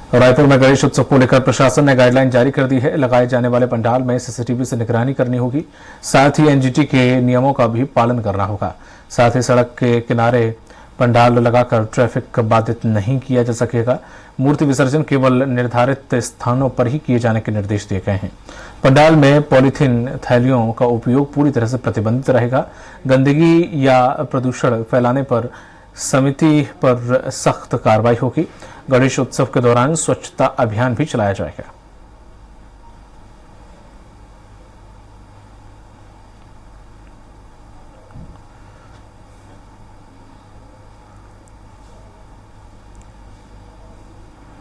रायपुर में गणेश उत्सव को लेकर प्रशासन ने गाइडलाइन जारी कर दी है। लगाए जाने वाले पंडाल में सीसीटीवी से निगरानी करनी होगी। साथ ही एनजीटी के नियमों का भी पालन करना होगा। साथ ही सड़क के किनारे पंडाल लगाकर ट्रैफिक बाधित नहीं किया जा सकेगा। मूर्ति विसर्जन केवल निर्धारित स्थानों पर ही किए जाने के निर्देश दिए गए हैं। पंडाल में पॉलीथीन थैलियों का उपयोग पूरी तरह से प्रतिबंधित रहेगा। गंदगी या प्रदूषण फैलाने पर समिति पर सख्त कार्रवाई होगी। गणेश उत्सव के दौरान स्वच्छता अभियान भी चलाया जाएगा।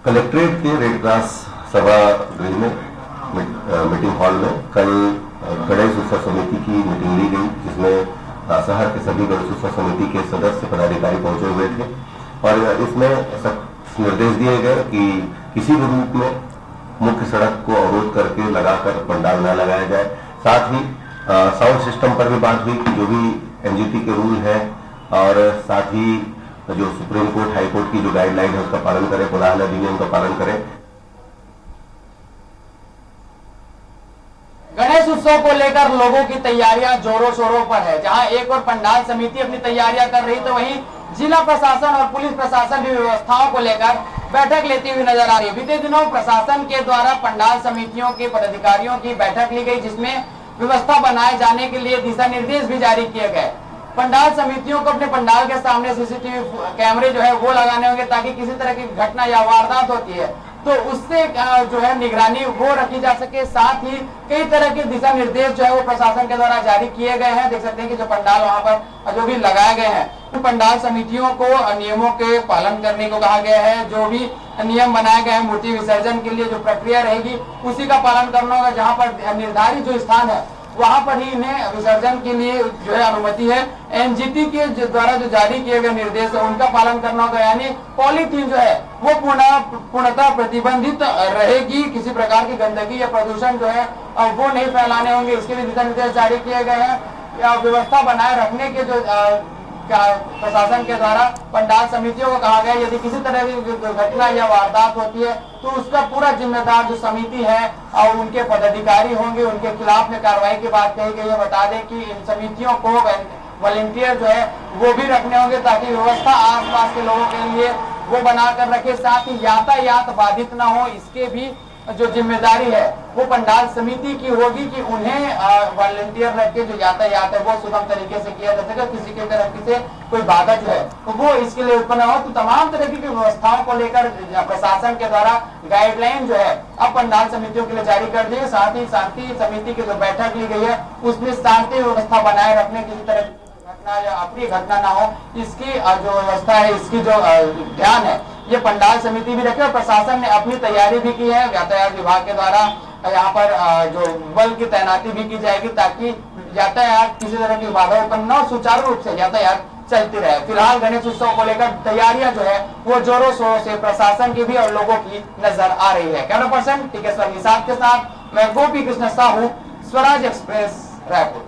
कलेक्ट्रेट के रेड क्रॉस सभागृह में मीटिंग हॉल में कल गणेश उत्सव समिति की मीटिंग ली गई, जिसमें शहर के सभी गणेश उत्सव समिति के सदस्य पदाधिकारी पहुंचे हुए थे और इसमें निर्देश दिए गए कि किसी भी रूप में मुख्य सड़क को अवरोध करके लगाकर पंडाल न लगाया जाए। साथ ही साउंड सिस्टम पर भी बात हुई कि जो भी एनजीटी के रूल है और साथ ही जो सुप्रीम कोर्ट हाई कोर्ट की जो गाइडलाइन है उसका पालन करें, पुराना अधिनियम का पालन करें। गणेश उत्सव को लेकर लोगों की तैयारियां जोरों शोरों पर है। जहां एक और पंडाल समिति अपनी तैयारियां कर रही, तो वहीं जिला प्रशासन और पुलिस प्रशासन भी व्यवस्थाओं को लेकर बैठक लेती हुई नजर आ रही है। बीते दिनों प्रशासन के द्वारा पंडाल समितियों के पदाधिकारियों की बैठक ली गई, जिसमें व्यवस्था बनाए जाने के लिए दिशा निर्देश भी जारी किए गए। पंडाल समितियों को अपने पंडाल के सामने सीसीटीवी कैमरे जो है वो लगाने होंगे, ताकि किसी तरह की घटना या वारदात होती है तो उससे जो है निगरानी वो रखी जा सके। साथ ही कई तरह के दिशा निर्देश जो है वो प्रशासन के द्वारा जारी किए गए हैं। देख सकते हैं कि जो पंडाल वहां पर जो भी लगाए गए हैं, पंडाल समितियों को नियमों के पालन करने को कहा गया है। जो भी नियम बनाए गए हैं मूर्ति विसर्जन के लिए जो प्रक्रिया रहेगी उसी का पालन करना होगा। जहाँ पर निर्धारित जो स्थान है वहां पर ही इन्हें विसर्जन के लिए जो है अनुमति है। एनजीटी के द्वारा जो जारी किए गए निर्देश है उनका पालन करना होगा, यानी पॉलीथीन जो है वो पूर्णतः प्रतिबंधित रहेगी। किसी प्रकार की गंदगी या प्रदूषण जो है वो नहीं फैलाने होंगे, इसके लिए दिशा निर्देश जारी किए गए हैं। व्यवस्था बनाए रखने के जो प्रशासन के द्वारा पंडाल समितियों को कहा गया, यदि किसी तरह की घटना या वारदात होती है तो उसका पूरा जिम्मेदार जो समिति है और उनके पदाधिकारी होंगे, उनके खिलाफ में कार्रवाई की बात कही गई है। बता दें कि इन समितियों को वॉलंटियर जो है वो भी रखने होंगे, ताकि व्यवस्था आसपास के लोगों के लिए वो बनाकर रखे। साथ ही यातायात बाधित ना हो, इसके भी जो जिम्मेदारी है वो पंडाल समिति की होगी कि उन्हें वॉलंटियर रख के जो यातायात है वो सुगम तरीके से किया जा सके। किसी के तरफ से कोई बाधा जो है तो वो इसके लिए उत्पन्न हो। तो तमाम तरह की व्यवस्थाओं को लेकर प्रशासन के द्वारा गाइडलाइन जो है अब पंडाल समितियों के लिए जारी कर दी है। साथ ही शांति समिति की जो बैठक ली गई है उसमें शांति व्यवस्था बनाए रखने, किसी तरह घटना या अप्रिय घटना ना हो, इसकी जो व्यवस्था है, इसकी जो ध्यान है ये पंडाल समिति भी रखे। और प्रशासन ने अपनी तैयारी भी की है। यातायात विभाग के द्वारा यहाँ पर जो बल की तैनाती भी की जाएगी, ताकि यातायात किसी तरह की बाधा उत्पन्न न हो, सुचारू रूप से यातायात चलती रहे। फिलहाल गणेश उत्सव को लेकर तैयारियां जो है वो जोरों शोरों से प्रशासन की भी और लोगों की नजर आ रही है। कैमरा पर्सन टिकेश्वर निषाद के साथ मैं गोपी कृष्ण साहू, स्वराज एक्सप्रेस, रायपुर।